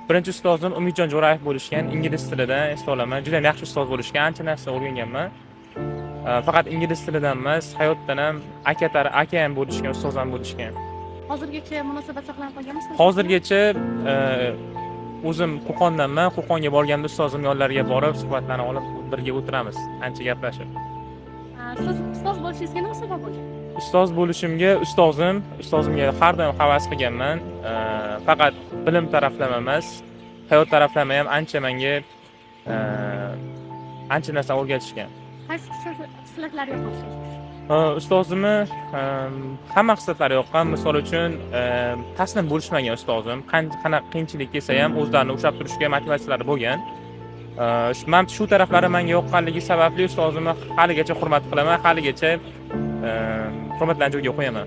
Birinchi ustozim Umidjon Jo'rayev bo'lishgan, ingliz tilida eslaman. Juda ham yaxshi ustoz bo'lishgan, ancha narsa o'rganganman. Faqat ingliz tilidan emas, hayotdan ham aka ham bo'lishgan, ustoz ham bo'lishgan. Hozirgacha munosabat saqlab qolganmisizmi? Hozirgacha o'zim Qo'qondanman. Qo'qonga borganda ustozim yonlariga borib, suhbatlarni olib, birga o'tiramiz, ancha gaplashib. Siz ustoz bo'lishingizga nima sabab bo'lgan? Ustoz bo'lishimga ustozimga har doim havas qilganman. Faqat bilim taraflama emas, hayot taraflama ham ancha menga ancha narsa o'rgatishgan. Qaysi xislatlari yoqasiz? Ustozimni hamma xislatlari yoqqan. Misol uchun, taslim bo'lishmagan ustozim. Qanaqa qiyinchilik kelsa ham o'zlarini ushlab turishga motivatsiyalari bo'lgan. Men shu taraflari menga yoqqanligi sababli ustozimni haligacha hurmat qilaman, haligacha hurmatdan joyga qo'yaman.